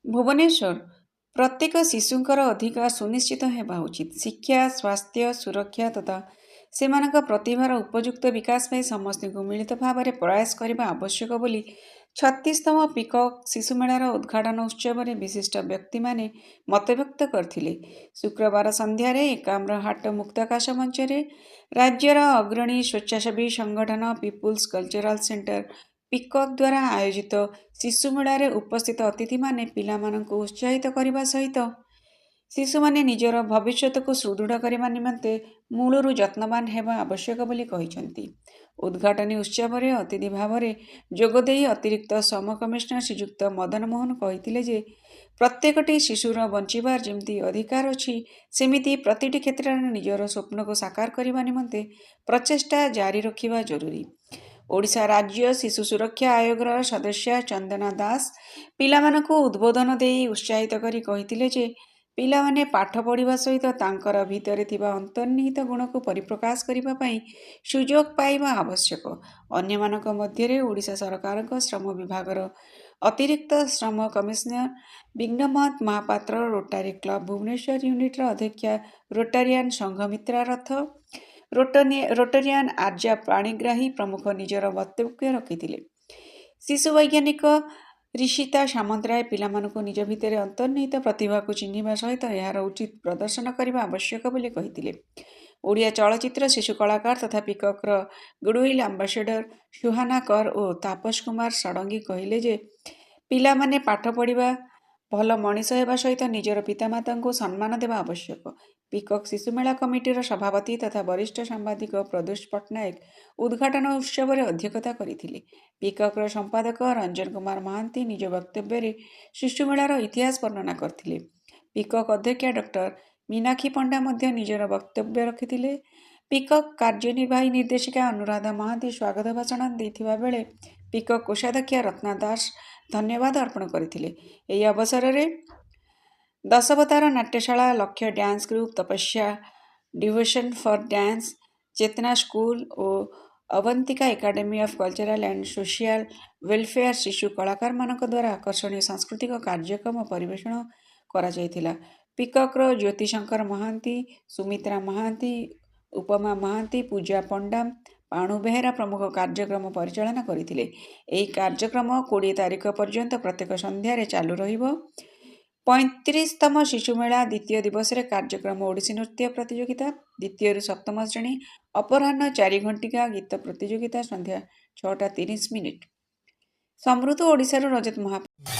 ଭୁବନେଶ୍ୱର ପ୍ରତ୍ୟେକ ଶିଶୁଙ୍କର ଅଧିକାର ସୁନିଶ୍ଚିତ ହେବା ଉଚିତ। ଶିକ୍ଷା, ସ୍ୱାସ୍ଥ୍ୟ, ସୁରକ୍ଷା ତଥା ସେମାନଙ୍କ ପ୍ରତିଭାର ଉପଯୁକ୍ତ ବିକାଶ ପାଇଁ ସମସ୍ତଙ୍କୁ ମିଳିତ ଭାବରେ ପ୍ରୟାସ କରିବା ଆବଶ୍ୟକ ବୋଲି 36ତମ ପିକକ୍ ଶିଶୁମେଳାର ଉଦ୍ଘାଟନ ଉତ୍ସବରେ ବିଶିଷ୍ଟ ବ୍ୟକ୍ତିମାନେ ମତବ୍ୟକ୍ତ କରିଥିଲେ। ଶୁକ୍ରବାର ସନ୍ଧ୍ୟାରେ ଏକାମ୍ରହାଟ ମୁକ୍ତାକାଶ ମଞ୍ଚରେ ରାଜ୍ୟର ଅଗ୍ରଣୀ ସ୍ୱେଚ୍ଛାସେବୀ ସଂଗଠନ ପିପୁଲ୍ସ କଲଚରାଲ ସେଣ୍ଟର ପିକକ୍ ଦ୍ୱାରା ଆୟୋଜିତ ଶିଶୁମେଳାରେ ଉପସ୍ଥିତ ଅତିଥିମାନେ ପିଲାମାନଙ୍କୁ ଉତ୍ସାହିତ କରିବା ସହିତ ଶିଶୁମାନେ ନିଜର ଭବିଷ୍ୟତକୁ ସୁଦୃଢ଼ କରିବା ନିମନ୍ତେ ମୂଳରୁ ଯତ୍ନବାନ ହେବା ଆବଶ୍ୟକ ବୋଲି କହିଛନ୍ତି। ଉଦ୍ଘାଟନୀ ଉତ୍ସବରେ ଅତିଥି ଭାବରେ ଯୋଗଦେଇ ଅତିରିକ୍ତ ସମ କମିଶନର ଶ୍ରୀଯୁକ୍ତ ମଦନ ମୋହନ କହିଥିଲେ ଯେ ପ୍ରତ୍ୟେକଟି ଶିଶୁର ବଞ୍ଚିବାର ଯେମିତି ଅଧିକାର ଅଛି, ସେମିତି ପ୍ରତିଟି କ୍ଷେତ୍ରରେ ନିଜର ସ୍ୱପ୍ନକୁ ସାକାର କରିବା ନିମନ୍ତେ ପ୍ରଚେଷ୍ଟା ଜାରି ରଖିବା ଜରୁରୀ। ଓଡ଼ିଶା ରାଜ୍ୟ ଶିଶୁ ସୁରକ୍ଷା ଆୟୋଗର ସଦସ୍ୟା ଚନ୍ଦନା ଦାସ ପିଲାମାନଙ୍କୁ ଉଦ୍ବୋଧନ ଦେଇ ଉତ୍ସାହିତ କରି କହିଥିଲେ ଯେ ପିଲାମାନେ ପାଠ ପଢ଼ିବା ସହିତ ତାଙ୍କର ଭିତରେ ଥିବା ଅନ୍ତର୍ନିହିତ ଗୁଣକୁ ପରିପ୍ରକାଶ କରିବା ପାଇଁ ସୁଯୋଗ ପାଇବା ଆବଶ୍ୟକ। ଅନ୍ୟମାନଙ୍କ ମଧ୍ୟରେ ଓଡ଼ିଶା ସରକାରଙ୍କ ଶ୍ରମ ବିଭାଗର ଅତିରିକ୍ତ ଶ୍ରମ କମିଶନର ବିଘ୍ନମତ ମହାପାତ୍ର, ରୋଟାରୀ କ୍ଲବ ଭୁବନେଶ୍ୱର ୟୁନିଟ୍ର ଅଧ୍ୟକ୍ଷା ରୋଟାରିଆନ୍ ସଂଘମିତ୍ରା ରଥ, ରୋଟାରିଆନ୍ ଆର୍ଯ୍ୟା ପାଣିଗ୍ରାହୀ ପ୍ରମୁଖ ନିଜର ବକ୍ତବ୍ୟ ରଖିଥିଲେ। ଶିଶୁ ବୈଜ୍ଞାନିକ ରିଷିତା ସାମନ୍ତରାୟ ପିଲାମାନଙ୍କୁ ନିଜ ଭିତରେ ଅନ୍ତର୍ନିହିତ ପ୍ରତିଭାକୁ ଚିହ୍ନିବା ସହିତ ଏହାର ଉଚିତ ପ୍ରଦର୍ଶନ କରିବା ଆବଶ୍ୟକ ବୋଲି କହିଥିଲେ। ଓଡ଼ିଆ ଚଳଚ୍ଚିତ୍ର ଶିଶୁ କଳାକାର ତଥା ପିକକ୍ର ଗୁଡୱିଲ୍ ଆମ୍ବାସେଡର ସୁହାନା କର ଓ ତାପସ କୁମାର ଷଡ଼ଙ୍ଗୀ କହିଲେ ଯେ ପିଲାମାନେ ପାଠ ପଢ଼ିବା, ଭଲ ମଣିଷ ହେବା ସହିତ ନିଜର ପିତାମାତାଙ୍କୁ ସମ୍ମାନ ଦେବା ଆବଶ୍ୟକ। ପିକକ୍ ଶିଶୁମେଳା କମିଟିର ସଭାପତି ତଥା ବରିଷ୍ଠ ସାମ୍ବାଦିକ ପ୍ରଦୋଷ ପଟ୍ଟନାୟକ ଉଦ୍ଘାଟନ ଉତ୍ସବରେ ଅଧ୍ୟକ୍ଷତା କରିଥିଲେ। ପିକକ୍ର ସମ୍ପାଦକ ରଞ୍ଜନ କୁମାର ମହାନ୍ତି ନିଜ ବକ୍ତବ୍ୟରେ ଶିଶୁମେଳାର ଇତିହାସ ବର୍ଣ୍ଣନା କରିଥିଲେ। ପିକକ୍ ଅଧ୍ୟକ୍ଷା ଡକ୍ଟର ମୀନାକ୍ଷୀ ପଣ୍ଡା ମଧ୍ୟ ନିଜର ବକ୍ତବ୍ୟ ରଖିଥିଲେ। ପିକକ୍ କାର୍ଯ୍ୟନିର୍ବାହୀ ନିର୍ଦ୍ଦେଶିକା ଅନୁରାଧା ମହାନ୍ତି ସ୍ୱାଗତ ଭାଷଣ ଦେଇଥିବା ବେଳେ ପିକକ୍ କୋଷାଧ୍ୟକ୍ଷା ରତ୍ନା ଦାସ ଧନ୍ୟବାଦ ଅର୍ପଣ କରିଥିଲେ। ଏହି ଅବସରରେ Dashavatar Natyashala, Lakshya dance group, Tapasya devotion for dance, Chetana school ଓ Abantika academy of cultural and social welfare ଶିଶୁ କଳାକାରମାନଙ୍କ ଦ୍ୱାରା ଆକର୍ଷଣୀୟ ସାଂସ୍କୃତିକ କାର୍ଯ୍ୟକ୍ରମ ପରିବେଷଣ କରାଯାଇଥିଲା। ପିକକ୍ର ଜ୍ୟୋତି ଶଙ୍କର ମହାନ୍ତି, ସୁମିତ୍ରା ମହାନ୍ତି, ଉପମା ମହାନ୍ତି, ପୂଜା ପଣ୍ଡା, ପାଣୁ ବେହେରା ପ୍ରମୁଖ କାର୍ଯ୍ୟକ୍ରମ ପରିଚାଳନା କରିଥିଲେ। ଏହି କାର୍ଯ୍ୟକ୍ରମ 20 ତାରିଖ ପର୍ଯ୍ୟନ୍ତ ପ୍ରତ୍ୟେକ ସନ୍ଧ୍ୟାରେ ଚାଲୁ ରହିବ। 35ତମ ଶିଶୁମେଳା ଦ୍ୱିତୀୟ ଦିବସରେ କାର୍ଯ୍ୟକ୍ରମ ଓଡ଼ିଶୀ ନୃତ୍ୟ ପ୍ରତିଯୋଗିତା, ଦ୍ୱିତୀୟରୁ ସପ୍ତମ ଶ୍ରେଣୀ ଅପରାହ୍ନ 4 ଘଣ୍ଟିକା ଗୀତ ପ୍ରତିଯୋଗିତା, ସନ୍ଧ୍ୟା 6ଟା 30 ମିନିଟ୍। ସମୃଦ୍ଧ ଓଡ଼ିଶାରୁ ରଜତ ମହାପାତ୍ର।